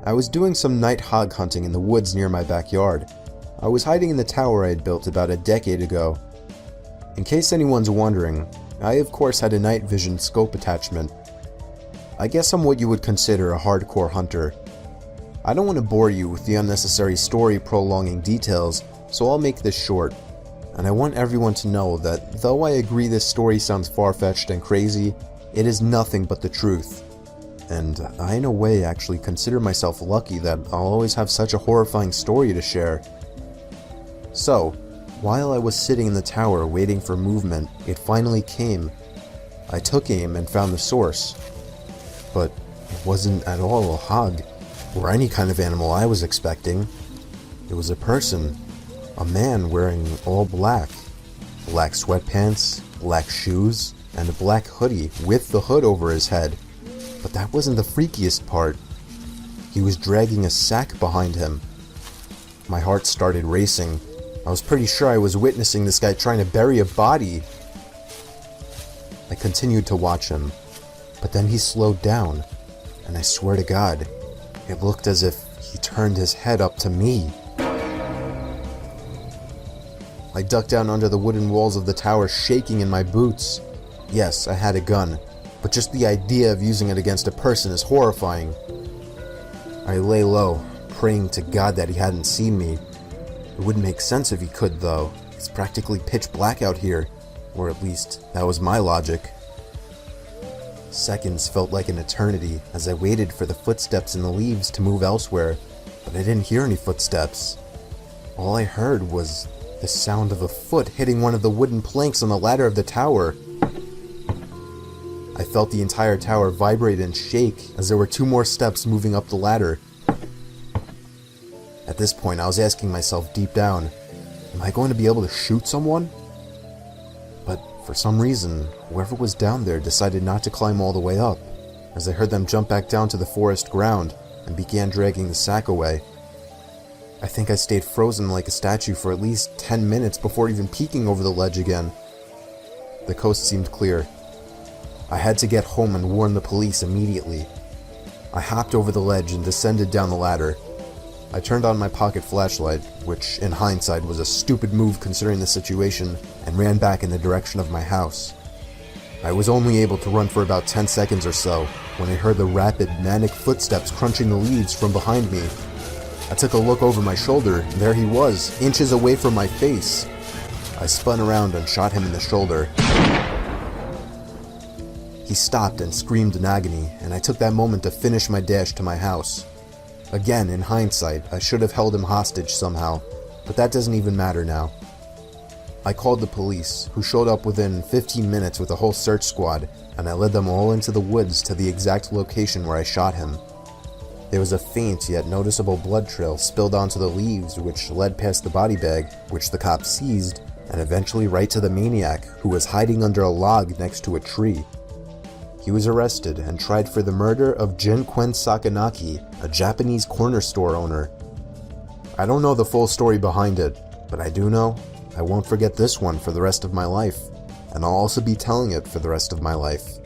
I was doing some night hog hunting in the woods near my backyard. I was hiding in the tower I had built about a decade ago. In case anyone's wondering, I of course had a night vision scope attachment. I guess I'm what you would consider a hardcore hunter. I don't want to bore you with the unnecessary story prolonging details, so I'll make this short. And I want everyone to know that though I agree this story sounds far-fetched and crazy, it is nothing but the truth. And I in a way actually consider myself lucky that I'll always have such a horrifying story to share. So, while I was sitting in the tower waiting for movement, it finally came. I took aim and found the source. But it wasn't at all a hog, or any kind of animal I was expecting. It was a person. A man wearing all black. Black sweatpants, black shoes, and a black hoodie with the hood over his head. But that wasn't the freakiest part. He was dragging a sack behind him. My heart started racing. I was pretty sure I was witnessing this guy trying to bury a body. I continued to watch him, but then he slowed down, and I swear to God, it looked as if he turned his head up to me. I ducked down under the wooden walls of the tower, shaking in my boots. Yes, I had a gun, but just the idea of using it against a person is horrifying. I lay low, praying to God that he hadn't seen me. It wouldn't make sense if he could, though. It's practically pitch black out here, or at least that was my logic. Seconds felt like an eternity as I waited for the footsteps in the leaves to move elsewhere, but I didn't hear any footsteps. All I heard was the sound of a foot hitting one of the wooden planks on the ladder of the tower. I felt the entire tower vibrate and shake as there were 2 more steps moving up the ladder. At this point, I was asking myself deep down, am I going to be able to shoot someone? But for some reason, whoever was down there decided not to climb all the way up, as I heard them jump back down to the forest ground and began dragging the sack away. I think I stayed frozen like a statue for at least 10 minutes before even peeking over the ledge again. The coast seemed clear. I had to get home and warn the police immediately. I hopped over the ledge and descended down the ladder. I turned on my pocket flashlight, which in hindsight was a stupid move considering the situation, and ran back in the direction of my house. I was only able to run for about 10 seconds or so when I heard the rapid, manic footsteps crunching the leaves from behind me. I took a look over my shoulder, and there he was, inches away from my face. I spun around and shot him in the shoulder. He stopped and screamed in agony, and I took that moment to finish my dash to my house. Again, in hindsight, I should have held him hostage somehow, but that doesn't even matter now. I called the police, who showed up within 15 minutes with a whole search squad, and I led them all into the woods to the exact location where I shot him. There was a faint yet noticeable blood trail spilled onto the leaves, which led past the body bag, which the cops seized, and eventually right to the maniac, who was hiding under a log next to a tree. He was arrested and tried for the murder of Jinquen Sakanaki, a Japanese corner store owner. I don't know the full story behind it, but I do know I won't forget this one for the rest of my life, and I'll also be telling it for the rest of my life.